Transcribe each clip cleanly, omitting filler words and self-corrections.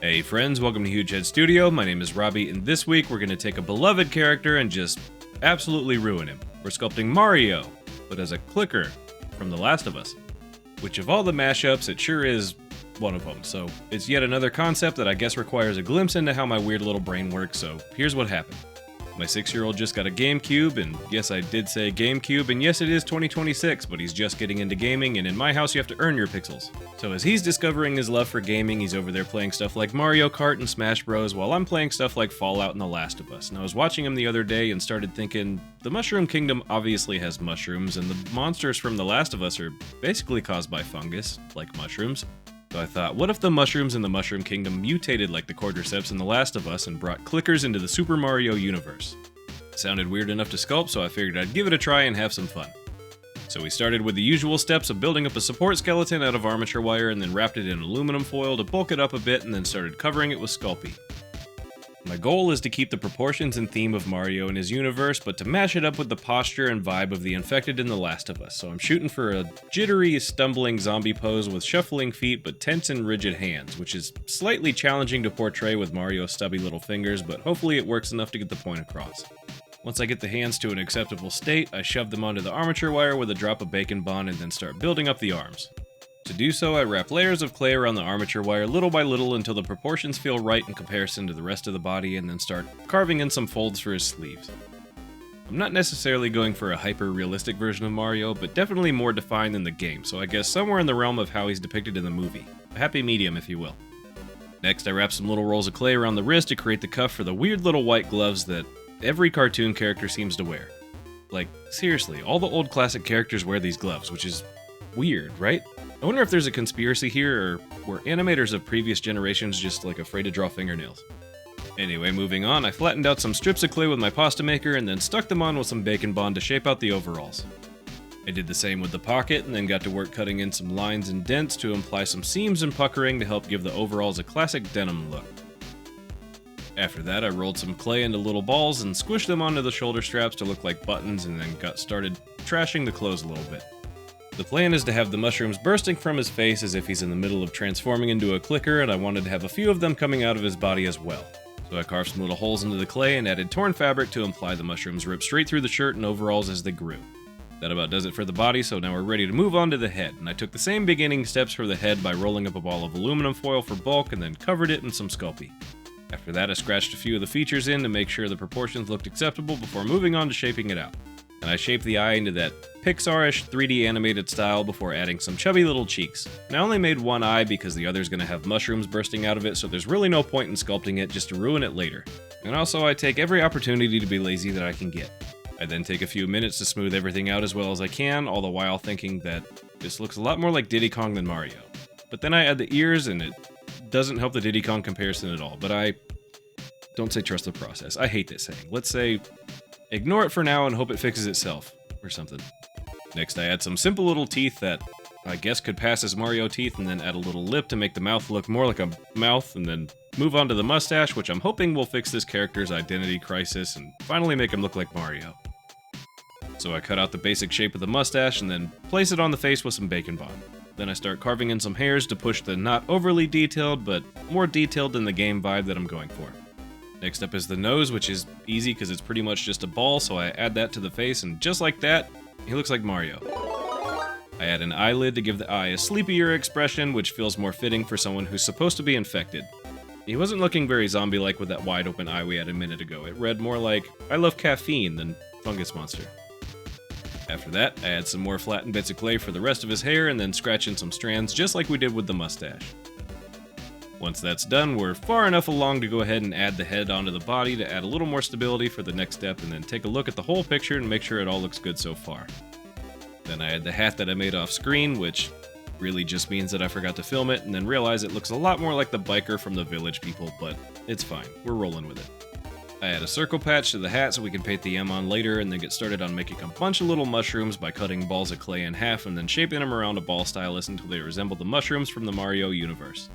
Hey friends, welcome to Huge Head Studio. My name is Robbie, and this week we're going to take a beloved character and just absolutely ruin him. We're sculpting Mario, but as a clicker from The Last of Us. Which of all the mashups, it sure is one of them. So it's yet another concept that I guess requires a glimpse into how my weird little brain works, so here's what happened. My 6-year-old just got a GameCube, and yes, I did say GameCube, and yes, it is 2026, but he's just getting into gaming, and in my house you have to earn your pixels. So as he's discovering his love for gaming, he's over there playing stuff like Mario Kart and Smash Bros, while I'm playing stuff like Fallout and The Last of Us. And I was watching him the other day and started thinking, the Mushroom Kingdom obviously has mushrooms, and the monsters from The Last of Us are basically caused by fungus, like mushrooms. So I thought, what if the mushrooms in the Mushroom Kingdom mutated like the cordyceps in The Last of Us and brought clickers into the Super Mario universe? It sounded weird enough to sculpt, so I figured I'd give it a try and have some fun. So we started with the usual steps of building up a support skeleton out of armature wire and then wrapped it in aluminum foil to bulk it up a bit and then started covering it with Sculpey. My goal is to keep the proportions and theme of Mario and his universe, but to mash it up with the posture and vibe of the infected in The Last of Us, so I'm shooting for a jittery, stumbling zombie pose with shuffling feet but tense and rigid hands, which is slightly challenging to portray with Mario's stubby little fingers, but hopefully it works enough to get the point across. Once I get the hands to an acceptable state, I shove them onto the armature wire with a drop of bacon bond and then start building up the arms. To do so, I wrap layers of clay around the armature wire little by little until the proportions feel right in comparison to the rest of the body, and then start carving in some folds for his sleeves. I'm not necessarily going for a hyper-realistic version of Mario, but definitely more defined than the game, so I guess somewhere in the realm of how he's depicted in the movie. A happy medium, if you will. Next, I wrap some little rolls of clay around the wrist to create the cuff for the weird little white gloves that every cartoon character seems to wear. Like, seriously, all the old classic characters wear these gloves, which is weird, right? I wonder if there's a conspiracy here, or were animators of previous generations just like afraid to draw fingernails? Anyway, moving on, I flattened out some strips of clay with my pasta maker and then stuck them on with some bacon bond to shape out the overalls. I did the same with the pocket and then got to work cutting in some lines and dents to imply some seams and puckering to help give the overalls a classic denim look. After that, I rolled some clay into little balls and squished them onto the shoulder straps to look like buttons and then got started trashing the clothes a little bit. The plan is to have the mushrooms bursting from his face as if he's in the middle of transforming into a clicker, and I wanted to have a few of them coming out of his body as well. So I carved some little holes into the clay and added torn fabric to imply the mushrooms ripped straight through the shirt and overalls as they grew. That about does it for the body, so now we're ready to move on to the head, and I took the same beginning steps for the head by rolling up a ball of aluminum foil for bulk and then covered it in some Sculpey. After that, I scratched a few of the features in to make sure the proportions looked acceptable before moving on to shaping it out. And I shaped the eye into that Pixar-ish 3D animated style before adding some chubby little cheeks. And I only made one eye because the other's gonna have mushrooms bursting out of it, so there's really no point in sculpting it just to ruin it later. And also, I take every opportunity to be lazy that I can get. I then take a few minutes to smooth everything out as well as I can, all the while thinking that this looks a lot more like Diddy Kong than Mario. But then I add the ears and it doesn't help the Diddy Kong comparison at all, but I don't say trust the process. I hate this saying. Let's say ignore it for now and hope it fixes itself, or something. Next, I add some simple little teeth that I guess could pass as Mario teeth, and then add a little lip to make the mouth look more like a mouth, and then move on to the mustache, which I'm hoping will fix this character's identity crisis and finally make him look like Mario. So I cut out the basic shape of the mustache and then place it on the face with some bacon bond. Then I start carving in some hairs to push the not overly detailed, but more detailed than the game vibe that I'm going for. Next up is the nose, which is easy because it's pretty much just a ball, so I add that to the face, and just like that, he looks like Mario. I add an eyelid to give the eye a sleepier expression, which feels more fitting for someone who's supposed to be infected. He wasn't looking very zombie-like with that wide-open eye we had a minute ago. It read more like, I love caffeine than fungus monster. After that, I add some more flattened bits of clay for the rest of his hair, and then scratch in some strands just like we did with the mustache. Once that's done, we're far enough along to go ahead and add the head onto the body to add a little more stability for the next step, and then take a look at the whole picture and make sure it all looks good so far. Then I add the hat that I made off screen, which really just means that I forgot to film it, and then realize it looks a lot more like the biker from the Village People, but it's fine, we're rolling with it. I add a circle patch to the hat so we can paint the M on later, and then get started on making a bunch of little mushrooms by cutting balls of clay in half and then shaping them around a ball stylus until they resemble the mushrooms from the Mario universe.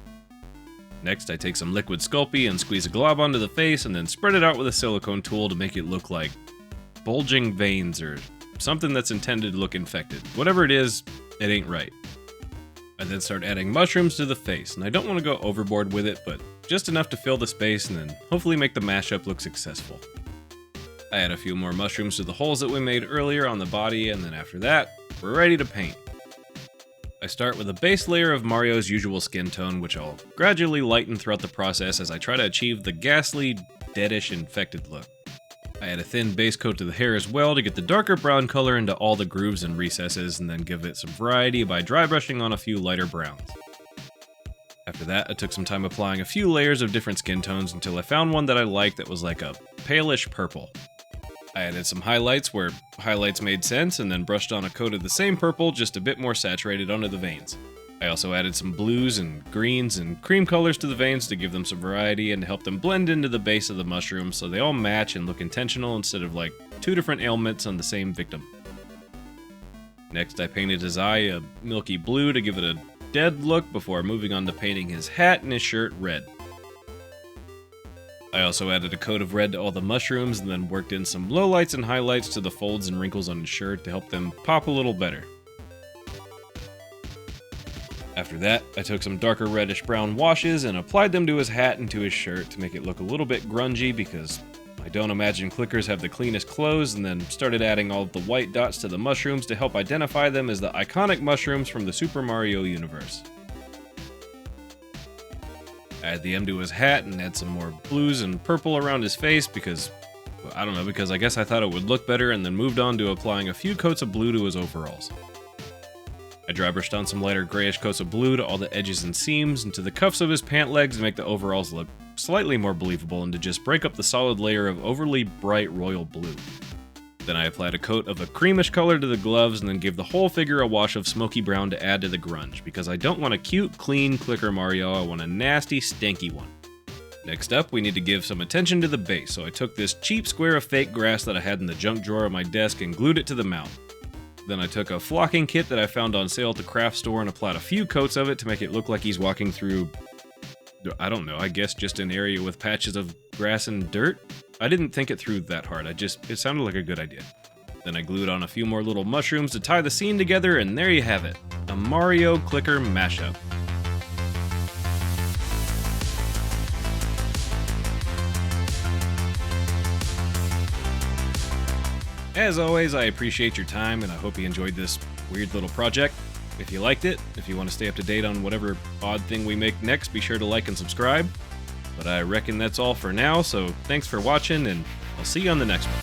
Next, I take some liquid Sculpey and squeeze a glob onto the face and then spread it out with a silicone tool to make it look like bulging veins or something that's intended to look infected. Whatever it is, it ain't right. I then start adding mushrooms to the face, and I don't want to go overboard with it, but just enough to fill the space and then hopefully make the mashup look successful. I add a few more mushrooms to the holes that we made earlier on the body, and then after that, we're ready to paint. I start with a base layer of Mario's usual skin tone, which I'll gradually lighten throughout the process as I try to achieve the ghastly, deadish, infected look. I add a thin base coat to the hair as well to get the darker brown color into all the grooves and recesses, and then give it some variety by dry brushing on a few lighter browns. After that, I took some time applying a few layers of different skin tones until I found one that I liked that was like a palish purple. I added some highlights where highlights made sense, and then brushed on a coat of the same purple, just a bit more saturated onto the veins. I also added some blues and greens and cream colors to the veins to give them some variety and to help them blend into the base of the mushroom so they all match and look intentional instead of like two different ailments on the same victim. Next, I painted his eye a milky blue to give it a dead look before moving on to painting his hat and his shirt red. I also added a coat of red to all the mushrooms and then worked in some lowlights and highlights to the folds and wrinkles on his shirt to help them pop a little better. After that, I took some darker reddish brown washes and applied them to his hat and to his shirt to make it look a little bit grungy because I don't imagine clickers have the cleanest clothes, and then started adding all of the white dots to the mushrooms to help identify them as the iconic mushrooms from the Super Mario universe. I add the M to his hat and add some more blues and purple around his face because I guess I thought it would look better, and then moved on to applying a few coats of blue to his overalls. I dry brushed on some lighter grayish coats of blue to all the edges and seams and to the cuffs of his pant legs to make the overalls look slightly more believable and to just break up the solid layer of overly bright royal blue. Then I applied a coat of a creamish color to the gloves and then gave the whole figure a wash of smoky brown to add to the grunge, because I don't want a cute, clean clicker Mario, I want a nasty, stanky one. Next up, we need to give some attention to the base, so I took this cheap square of fake grass that I had in the junk drawer of my desk and glued it to the mouth. Then I took a flocking kit that I found on sale at the craft store and applied a few coats of it to make it look like he's walking through, I guess just an area with patches of grass and dirt? I didn't think it through that hard, it sounded like a good idea. Then I glued on a few more little mushrooms to tie the scene together, and there you have it, a Mario clicker mashup. As always, I appreciate your time, and I hope you enjoyed this weird little project. If you liked it, if you want to stay up to date on whatever odd thing we make next, be sure to like and subscribe. But I reckon that's all for now, so thanks for watching, and I'll see you on the next one.